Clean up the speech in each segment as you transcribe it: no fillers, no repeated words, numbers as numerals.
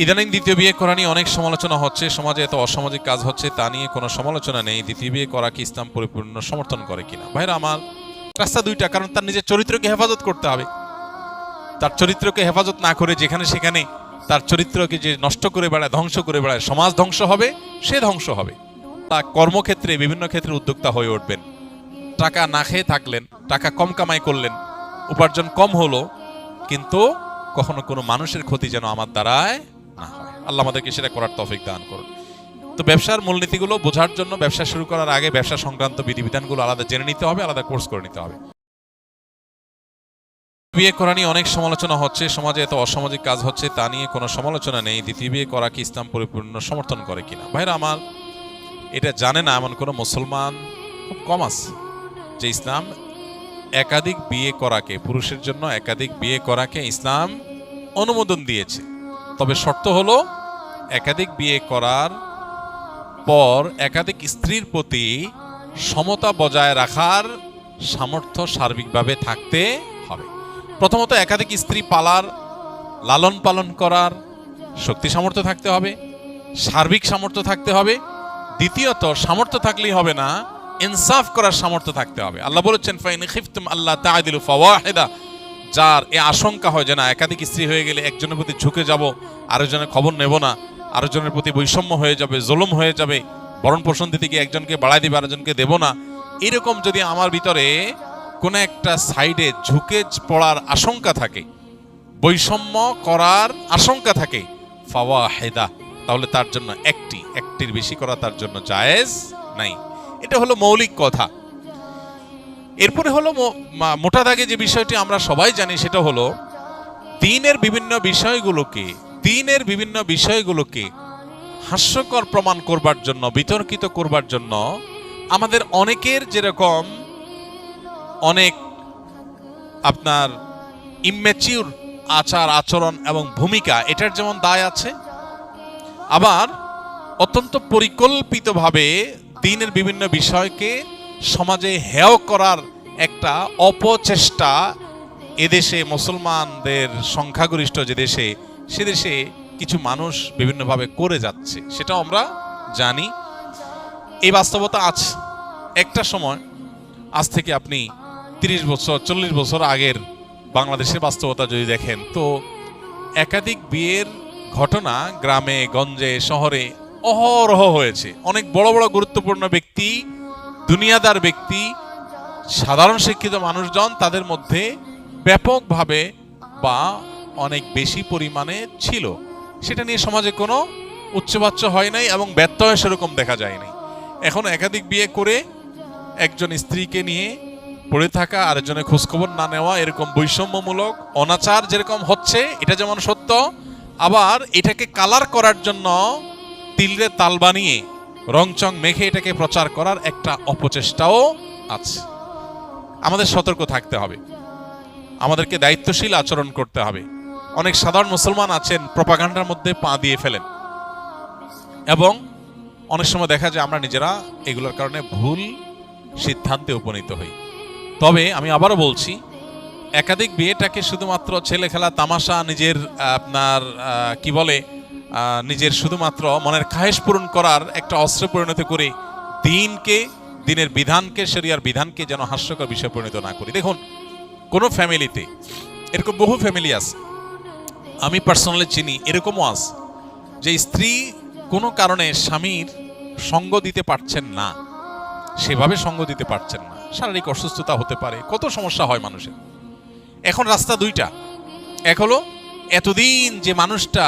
ইদানিং দ্বিতীয় বিয়ে করা নিয়ে অনেক সমালোচনা হচ্ছে। সমাজে এত অসামাজিক কাজ হচ্ছে, তা নিয়ে কোনো সমালোচনা নেই। দ্বিতীয় বিয়ে করা কি ইসলাম পরিপূর্ণ সমর্থন করে কিনা? ভাইরা আমার, রাস্তা দুইটা। কারণ তার নিজের চরিত্রকে হেফাজত করতে হবে। তার চরিত্রকে হেফাজত না করে যেখানে সেখানে তার চরিত্রকে যে নষ্ট করে বেড়ায়, ধ্বংস করে বেড়ায়, সমাজ ধ্বংস হবে, সে ধ্বংস হবে। তা কর্মক্ষেত্রে বিভিন্ন ক্ষেত্রে উদ্যোক্তা হয়ে উঠবেন। টাকা না খেয়ে থাকলেন, টাকা কম কামাই করলেন, উপার্জন কম হলো, কিন্তু কখনো কোনো মানুষের ক্ষতি যেন আমার দ্বারায় না হয়। আল্লাহ আমাদেরকে সেটা করার তৌফিক দান করুন। তো ব্যবসার মূলনীতিগুলো বোঝার জন্য ব্যবসা শুরু করার আগে ব্যবসা সংক্রান্ত বিধিবিধানগুলো আলাদা জেনে নিতে হবে, আলাদা কোর্স করে নিতে হবে। বিয়ে করা নিয়ে অনেক সমালোচনা হচ্ছে। সমাজে এত অসামাজিক কাজ হচ্ছে, তা নিয়ে কোনো সমালোচনা নেই। দ্বিতীয় বিয়ে করা কি ইসলাম পরিপূর্ণ সমর্থন করে কিনা? ভাইরা আমার, এটা জানে না এমন কোনো মুসলমান খুব কম আছে যে ইসলাম একাধিক বিয়ে করাকে, পুরুষের জন্য একাধিক বিয়ে করাকে ইসলাম অনুমোদন দিয়েছে। তবে শর্ত হলো একাধিক বিয়ে করার পর একাধিক স্ত্রীর প্রতি সমতা বজায় রাখার সামর্থ্য সার্বিকভাবে থাকতে হবে। প্রথমত একাধিক স্ত্রী পালার, লালন পালন করার শক্তি সামর্থ্য থাকতে হবে, সার্বিক সামর্থ্য থাকতে হবে। দ্বিতীয়ত, সামর্থ্য থাকলেই হবে না, ইনসাফ করার সামর্থ্য থাকতে হবে। আল্লাহ বলেছেন, ফাইন খিফতুম আল্লাহ তা'দিলু ফাওয়াহিদা। যার এ আশঙ্কা হয় যে না, একাধিক স্ত্রী হয়ে গেলে একজনের প্রতি ঝুঁকে যাব, আরেকজনের খবর নেব না, আরেকজনের প্রতি বৈষম্য হয়ে যাবে, জুলুম হয়ে যাবে, ভরণ পোষণ দিতে গিয়ে একজনকে বাড়াই দিবে, আরেকজনকে দেব না, এরকম যদি আমার ভিতরে কোনো একটা সাইডে ঝুঁকে পড়ার আশঙ্কা থাকে, বৈষম্য করার আশঙ্কা থাকে, ফাওয়াহিদা, তাহলে তার জন্য একটির বেশি করা তার জন্য জায়েজ নাই। এটা হলো মৌলিক কথা। এরপরে হলো মোটা দাগে যে বিষয়টি আমরা সবাই জানি, সেটা হলো দ্বীনের বিভিন্ন বিষয়গুলোকে হাস্যকর প্রমাণ করবার জন্য, বিতর্কিত করবার জন্য আমাদের অনেকের যেরকম অনেক আপনার ইম্যাচিউর আচার আচরণ এবং ভূমিকা, এটার যেমন দায় আছে, আবার অত্যন্ত পরিকল্পিতভাবে দ্বীনের বিভিন্ন বিষয়কে সমাজে হেয় করার একটা অপচেষ্টা এদেশে, মুসলমানদের সংখ্যাগরিষ্ঠ যে দেশে, সে দেশে কিছু মানুষ বিভিন্নভাবে করে যাচ্ছে, সেটাও আমরা জানি। এই বাস্তবতা আছে। একটা সময়, আজ থেকে আপনি 30 বছর 40 বছর আগের বাংলাদেশের বাস্তবতা যদি দেখেন, তো একাধিক বিয়ের ঘটনা গ্রামে গঞ্জে শহরে অহরহ হয়েছে। অনেক বড় বড় গুরুত্বপূর্ণ ব্যক্তি, দুনিয়াদার ব্যক্তি, সাধারণ শিক্ষিত মানুষজন, তাদের মধ্যে ব্যাপকভাবে বা অনেক বেশি পরিমাণে ছিল। সেটা নিয়ে সমাজে কোনো উচ্চবাচ্য হয় নাই এবং ব্যত্যয় সেরকম দেখা যায়নি। এখন একাধিক বিয়ে করে একজন স্ত্রীকে নিয়ে পড়ে থাকা, আরেকজনের খোঁজখবর না নেওয়া, এরকম বৈষম্যমূলক অনাচার যেরকম হচ্ছে, এটা যেমন সত্য, আবার এটাকে কালার করার জন্য তিলরে তাল বানিয়ে রংচং মেখে এটাকে প্রচার করার একটা অপচেষ্টাও আছে। আমাদের সতর্ক থাকতে হবে, আমাদেরকে দায়িত্বশীল আচরণ করতে হবে। অনেক সাধারণ মুসলমান আছেন, প্রপাগান্ডার মধ্যে পা দিয়ে ফেলেন এবং অনেক সময় দেখা যায় আমরা নিজেরা এগুলোর কারণে ভুল সিদ্ধান্তে উপনীত হই। তবে আমি আবারও বলছি, একাধিক বিয়েটাকে শুধুমাত্র ছেলে খেলা, তামাশা, নিজের আপনার কি বলে, নিজের শুধুমাত্র মনের খায়েশ পূরণ করার একটা অস্ত্রে পরিণত করে দ্বীনের বিধানকে, শরিয়ার বিধানকে যেন হাস্যকর বিষয় পরিণত না করি। দেখুন, কোনো ফ্যামিলিতে এরকম বহু ফ্যামিলি আছে, আমি পার্সোনালি চিনি, এরকমও আছে যে স্ত্রী কোনো কারণে স্বামীর সঙ্গ দিতে পারছেন না, সেভাবে সঙ্গ দিতে পারছেন না, শারীরিক অসুস্থতা হতে পারে, কত সমস্যা হয় মানুষের। এখন রাস্তা দুইটা। এক হলো, এতদিন যে মানুষটা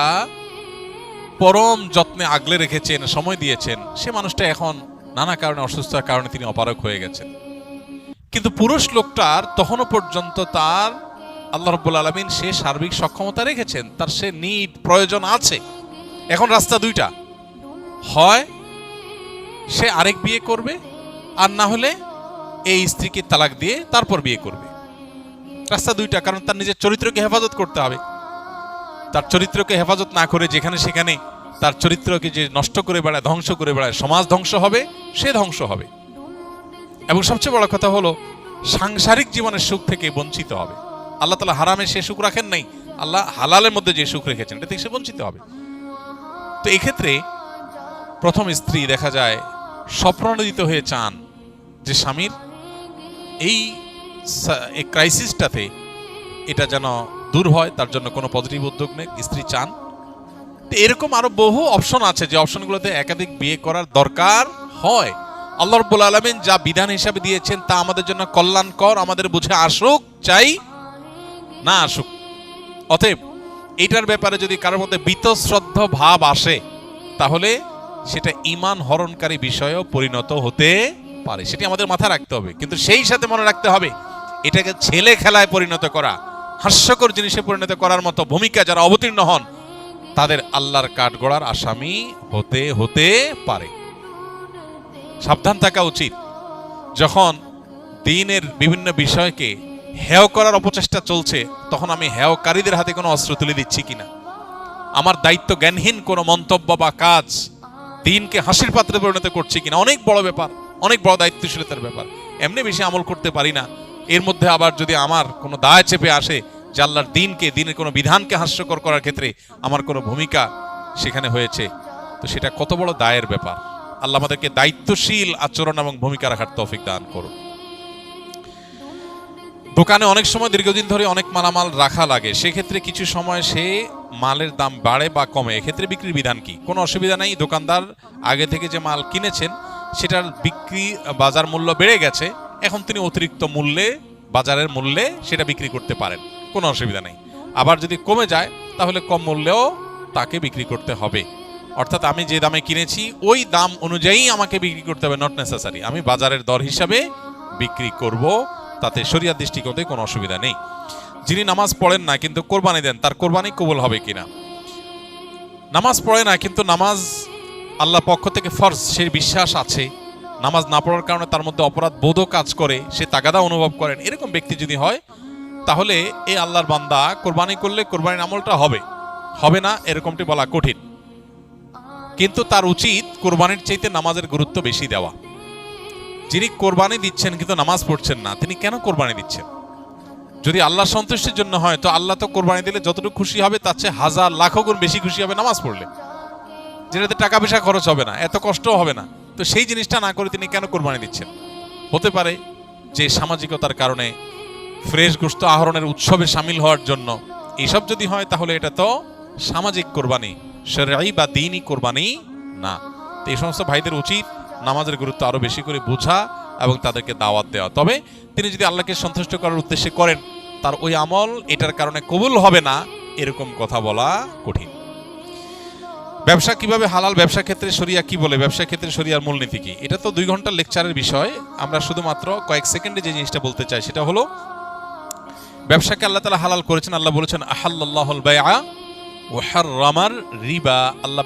পরম যত্নে আগলে রেখেছেন, সময় দিয়েছেন, সে মানুষটা এখন নানা কারণে, অসুস্থতার কারণে তিনি অপারগ হয়ে গেছেন। কিন্তু পুরুষ লোকটার তখনও পর্যন্ত তার আল্লাহ রাব্বুল আলামিন সে সার্বিক সক্ষমতা রেখেছেন, তার সে নিড, প্রয়োজন আছে। এখন রাস্তা দুইটা, হয় সে আরেক বিয়ে করবে, আর না হলে এই স্ত্রীকে তালাক দিয়ে তারপর বিয়ে করবে। রাস্তা দুইটা। কারণ তার নিজের চরিত্রকে হেফাজত করতে হবে। তার চরিত্রকে হেফাজত না করে যেখানে সেখানে তার চরিত্রকে যে নষ্ট করে বেড়ায়, ধ্বংস করে বেড়ায়, সমাজ ধ্বংস হবে, সে ধ্বংস হবে। এবং সবচেয়ে বড় কথা হলো, সাংসারিক জীবনের সুখ থেকে বঞ্চিত হবে। আল্লাহ তাআলা হারামে সে সুখ রাখেন নাই, আল্লাহ হালালের মধ্যে যে সুখ রেখেছেন এটা থেকে সে বঞ্চিত হবে। তো এক্ষেত্রে প্রথম স্ত্রী দেখা যায় স্বপ্নদিত হয়ে চান যে স্বামীর এই ক্রাইসিসটাতে এটা যেন দূর হয়, তার জন্য কোনো পজিটিভ উদ্যোগ নেই, স্ত্রী চান। তো এরকম আরো বহু অপশন আছে যে অপশনগুলোতে একাধিক বিয়ে করার দরকার হয়। আল্লাহ রাব্বুল আলামিন যা বিধান হিসাবে দিয়েছেন তা আমাদের জন্য কল্যাণকর, আমাদের বুঝে আসুক চাই না আসুক। অতএব এটার ব্যাপারে যদি কারোর মধ্যে বীতশ্রদ্ধ ভাব আসে তাহলে সেটা ঈমান হরণকারী বিষয়েও পরিণত হতে পারে, সেটি আমাদের মাথায় রাখতে হবে। কিন্তু সেই সাথে মনে রাখতে হবে এটাকে ছেলে খেলায় পরিণত করা, হাস্যকর জিনিসে পরিণত করার মতো ভূমিকা যারা অবতীর্ণ হন তাদের আল্লাহর কাঠগড়ার আসামি হতে পারে। সাবধান থাকা উচিত। যখন দ্বীনের বিভিন্ন বিষয়কে হেয় করার অপচেষ্টা চলছে তখন আমি হেয়কারীদের হাতে কোনো অস্ত্র তুলে দিচ্ছি কিনা, আমার দায়িত্ব জ্ঞানহীন কোনো মন্তব্য বা কাজ দ্বীনকে হাসির পাত্রে পরিণত করছি কিনা, অনেক বড় ব্যাপার, অনেক বড় দায়িত্বশীলতার ব্যাপার। এমনি বেশি আমল করতে পারি না, এর মধ্যে আবার যদি আমার কোনো দায় চেপে আসে যে আল্লাহর দ্বীনকে, দ্বীনের কোনো বিধানকে হাস্যকর করার ক্ষেত্রে আমার কোনো ভূমিকা সেখানে হয়েছে, তো সেটা কত বড় দায়ের ব্যাপার। আল্লাহ আমাদেরকে দায়িত্বশীল আচরণ এবং ভূমিকা রাখার তৌফিক দান করুন। দোকানে অনেক সময় দীর্ঘদিন ধরে অনেক মালামাল রাখা লাগে, সেক্ষেত্রে কিছু সময় সে মালের দাম বাড়ে বা কমে, এক্ষেত্রে বিক্রির বিধান কি? কোনো অসুবিধা নাই। দোকানদার আগে থেকে যে মাল কিনেছেন সেটার বিক্রি বাজার মূল্য বেড়ে গেছে, এখন তিনি অতিরিক্ত মূল্যে, বাজারের মূল্যে সেটা বিক্রি করতে পারেন, কোনো অসুবিধা নেই। আবার যদি কমে যায় তাহলে কম মূল্যেও তাকে বিক্রি করতে হবে। অর্থাৎ আমি যে দামে কিনেছি ওই দাম অনুযায়ী আমাকে বিক্রি করতে হবে, নট নেসেসারি আমি বাজারের দর হিসাবে বিক্রি করব, তাতে শরিয়ার দৃষ্টিকোণে কোনো অসুবিধা নেই। যিনি নামাজ পড়েন না কিন্তু কোরবানি দেন, তার কোরবানি কবুল হবে কিনা? নামাজ পড়ে না কিন্তু নামাজ আল্লাহর পক্ষ থেকে ফরজ, সেই বিশ্বাস আছে, নামাজ না পড়ার কারণে তার মধ্যে অপরাধ বোধও কাজ করে, সে তাগাদা অনুভব করেন, এরকম ব্যক্তি যদি হয় তাহলে এই আল্লাহর বান্দা কোরবানি করলে কোরবানির আমলটা হবে না এরকমটি বলা কঠিন। কিন্তু তার উচিত কোরবানির চাইতে নামাজের গুরুত্ব বেশি দেওয়া। যিনি কোরবানি দিচ্ছেন কিন্তু নামাজ পড়ছেন না, তিনি কেন কোরবানি দিচ্ছেন? যদি আল্লাহ সন্তুষ্টির জন্য হয় তো আল্লাহ তো কোরবানি দিলে যতটুকু খুশি হবে তার চেয়ে হাজার লাখো গুণ বেশি খুশি হবে নামাজ পড়লে, যেটাতে টাকা পয়সা খরচ হবে না, এত কষ্টও হবে না। তো সেই জিনিসটা না করে তিনি কেন কোরবানি দিচ্ছেন? হতে পারে যে সামাজিকতার কারণে, ফ্রেশ গোশত আহরণের উৎসবে সামিল হওয়ার জন্য, এইসব যদি হয় তাহলে এটা তো সামাজিক কোরবানি, শরঈ বা দ্বীনি কোরবানি না। তো এই সমস্ত ভাইদের উচিত নামাজের গুরুত্ব আরো বেশি করে বোঝা এবং তাদেরকে দাওয়াত দেওয়া। তবে তিনি যদি আল্লাহকে সন্তুষ্ট করার উদ্দেশ্যে করেন, তার ওই আমল এটার কারণে কবুল হবে না, এরকম কথা বলা কঠিন। ব্যবসা কিভাবে হালাল, ব্যবসা ক্ষেত্রে শরিয়া কি বলে, ব্যবসা ক্ষেত্রে শরিয়ার মূলনীতি কি? এটা তো 2 ঘন্টার লেকচারের বিষয়, আমরা শুধুমাত্র কয়েক সেকেন্ডে যে জিনিসটা বলতে চাই সেটা হলো ব্যবসাকে আল্লাহ তাআলা হালাল করেছেন। আল্লাহ বলেছেন আহাল্লাল্লাহুল বাইআ ওয়া হাররামার রিবা, আল্লাহ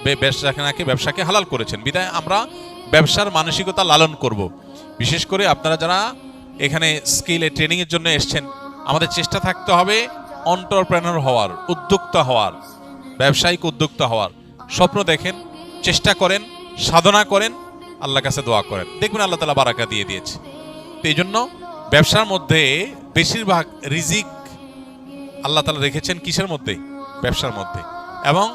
ব্যবসাকে হালাল করেছেন, বিধায় আমরা ব্যবসার মানসিকতা লালন করব। বিশেষ করে আপনারা যারা এখানে স্কিলে ট্রেনিং এর জন্য এসেছেন, আমাদের চেষ্টা থাকতে হবে এন্টারপ্রেনার হওয়ার, উদ্যোক্তা হওয়ার, ব্যবসায়িক উদ্যোক্তা হওয়ার। স্বপ্ন দেখেন, চেষ্টা করেন, সাধনা করেন, আল্লাহর কাছে দোয়া করেন, দেখবেন আল্লাহ তাআলা বারাকা দিয়ে দিয়েছে। তো এই জন্য ব্যবসার মধ্যে বেশিরভাগ রিজিক আল্লাহ তাআলা রেখেছেন কিসের মধ্যে? ব্যবসার মধ্যে, এবং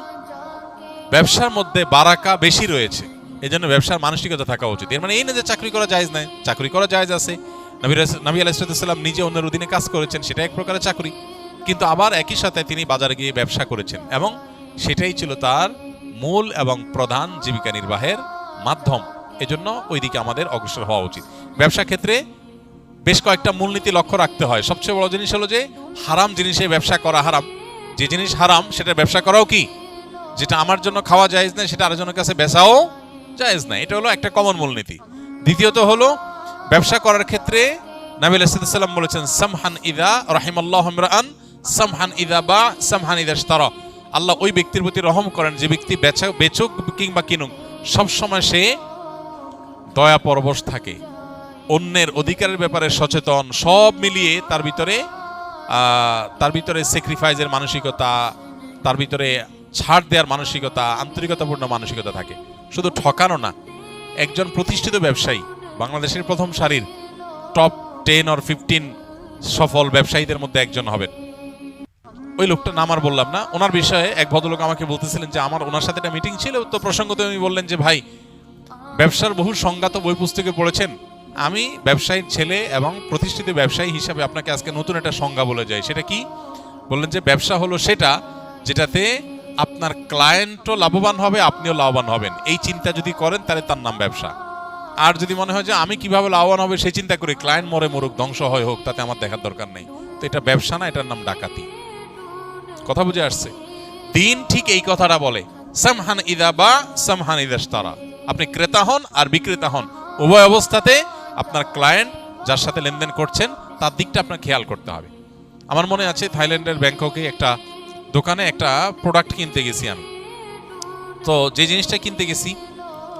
ব্যবসার মধ্যে বারাকা বেশি রয়েছে। এই জন্য ব্যবসার মানসিকতা থাকা উচিত। এর মানে এই না যে চাকরি করা জায়েজ নাই, চাকরি করা জায়েজ আছে। নবী আলাইহিস সালাম নিজে অন্যের অধীনে কাজ করেছেন, সেটা এক প্রকারের চাকরি, কিন্তু আবার একই সাথে তিনি বাজারে গিয়ে ব্যবসা করেছেন এবং সেটাই ছিল তার মূল এবং প্রধান জীবিকা নির্বাহের মাধ্যম। এজন্য ওই দিকে আমাদের অগ্রসর হওয়া উচিত। ব্যবসা ক্ষেত্রে বেশ কয়েকটা মূলনীতি লক্ষ্য রাখতে হয়। সবচেয়ে বড় জিনিস হলো যে হারাম জিনিসে ব্যবসা করা হারাম। যে জিনিস হারাম সেটা ব্যবসা করাও কি? যেটা আমার জন্য খাওয়া জায়েজ না সেটা আরেকজনের কাছে বেচাও জায়েজ না। এটা হলো একটা কমন মূলনীতি। দ্বিতীয়ত হলো ব্যবসা করার ক্ষেত্রে নবী আলাইহিস সালাম বলেছেন সামহান ইযা রাহিমাল্লাহু ইমরাআন সামহান ইযা বা সামহান ইযা ইশতারা। আল্লাহ ওই ব্যক্তির প্রতি রহম করেন যে ব্যক্তি বেচুক কিংবা কিনুক সব সময় সে দয়া পরবশ থাকে, অন্যের অধিকারের ব্যাপারে সচেতন, সব মিলিয়ে তার ভিতরে স্যাক্রিফাইসের মানসিকতা, তার ভিতরে ছাড় দেওয়ার মানসিকতা, আন্তরিকতাপূর্ণ মানসিকতা থাকে। শুধু ঠকানো না, একজন প্রতিষ্ঠিত ব্যবসায়ী, বাংলাদেশের প্রথম সারির টপ 10 or 15 সফল ব্যবসায়ীদের মধ্যে একজন হবেন। ওই লোকটা নাম আর বললাম না, ওনার বিষয়ে এক ভদ্রলোক আমাকে বলতেছিলেন যে আমার ওনার সাথে একটা মিটিং ছিল, তো প্রসঙ্গত উনি বললেন যে ভাই ব্যবসার বহু সংজ্ঞা তো বই পুস্তকে পড়েছেন, আমি ব্যবসায়ীর ছেলে এবং প্রতিষ্ঠিত ব্যবসায়ী হিসাবে আপনাকে আজকে নতুন একটা সংজ্ঞা বলে যাই। সেটা কি? বললেন যে ব্যবসা হলো সেটা যেটাতে আপনার ক্লায়েন্টও লাভবান হবে, আপনিও লাভবান হবেন, এই চিন্তা যদি করেন তাহলে তার নাম ব্যবসা। আর যদি মনে হয় যে আমি কিভাবে লাভবান হবে সেই চিন্তা করি, ক্লায়েন্ট মরে মরুক, ধ্বংস হয় হোক, তাতে আমার দেখার দরকার নেই, তো এটা ব্যবসা না, এটার নাম ডাকাতি। কথা বুঝে আসছে? দিন ঠিক এই কথাটা বলে, সামহান ইদা বা সামহান ইদাশতারা। আপনি ক্রেতা হন আর বিক্রেতা হন, উভয় অবস্থাতে আপনার ক্লায়েন্ট যার সাথে লেনদেন করছেন তার দিকটা আপনার খেয়াল করতে হবে। আমার মনে আছে থাইল্যান্ডের ব্যাংককে একটা দোকানে একটা প্রোডাক্ট কিনতে গেছি আমি। তো যে জিনিসটা কিনতে গেছি,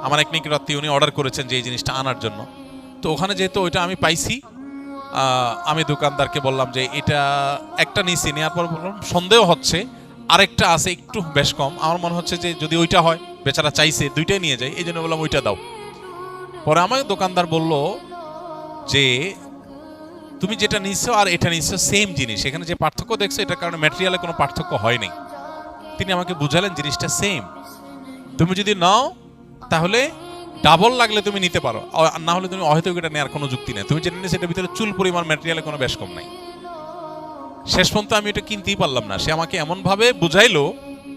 আমার এক নিকট আত্মীয় উনি অর্ডার করেছেন যে এই জিনিসটা আনার জন্য। তো ওখানে যেহেতু ওইটা আমি পাইছি, আমি দোকানদারকে বললাম যে এটা একটা নিছি, নেওয়ার পর বললাম সন্দেহ হচ্ছে আরেকটা আছে একটু বেশ কম, আমার মনে হচ্ছে যে যদি ওইটা হয়, বেচারা চাইছে দুইটাই নিয়ে যাই, এই জন্য বললাম ওইটা দাও। পরে আমাকে দোকানদার বলল যে তুমি যেটা নিচ্ছো আর এটা নিচ্ছো সেম জিনিস, এখানে যে পার্থক্য দেখছো এটার কারণে ম্যাটেরিয়ালে কোনো পার্থক্য হয়নি। তিনি আমাকে বুঝালেন জিনিসটা সেম, তুমি যদি নাও তাহলে ডাবল লাগলে তুমি নিতে পারো, আর না হলে তুমি হয়তো এটা নেওয়ার কোনো যুক্তি নেই, তুমি যেটা নিয়ে সেটার ভিতরে চুল পরিমাণ ম্যাটেরিয়ালে কোনো বেশ কম নাই। শেষ পর্যন্ত আমি এটা কিনতেই পারলাম না, সে আমাকে এমন ভাবে বুঝাইলো,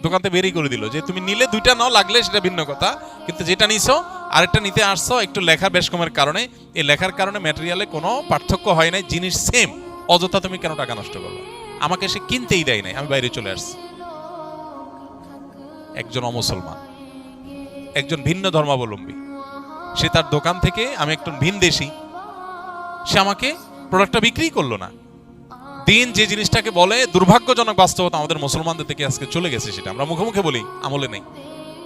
দোকান থেকে বেরিয়ে করে দিল যে তুমি নিলে দুইটা নাও, লাগলে সেটা ভিন্ন কথা, কিন্তু যেটা নিছো আরেকটা নিতে আসছো একটু লেখা বেশ কমের কারণে, এই লেখার কারণে ম্যাটেরিয়ালে কোনো পার্থক্য হয় নাই, জিনিস সেম, অযথা তুমি কেন টাকা নষ্ট করবে। আমাকে সে কিনতেই দেয় নাই, আমি বাইরে চলে আসছি। একজন অমুসলমান, একজন ভিন্ন ধর্মাবলম্বী, সে তার দোকান থেকে, আমি একজন ভিনদেশী, সে আমাকে প্রোডাক্টটা বিক্রি করলো না। দিন যে জিনিসটাকে বলে দুর্ভাগ্যজনক বাস্তবতা আমাদের মুসলমানদের থেকে আজকে চলে গেছে, সেটা আমরা মুখে মুখে বলি, আমলে নেই।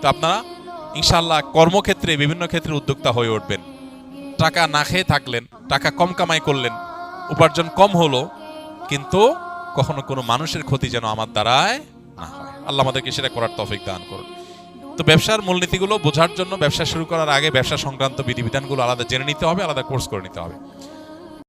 তো আপনারা ইনশাআল্লাহ কর্মক্ষেত্রে বিভিন্ন ক্ষেত্রে উদ্যোক্তা হয়ে উঠবেন। টাকা না খেয়ে থাকলেন, টাকা কম কামাই করলেন, উপার্জন কম হলো, কিন্তু কখনো কোনো মানুষের ক্ষতি যেন আমার দ্বারায় না হয়। আল্লাহ আমাদেরকে সেটা করার তৌফিক দান করুন। তো ব্যবসার মূলনীতিগুলো বোঝার জন্য ব্যবসা শুরু করার আগে ব্যবসা সংক্রান্ত বিধিবিধানগুলো আলাদা জেনে নিতে হবে, আলাদা কোর্স করে নিতে হবে।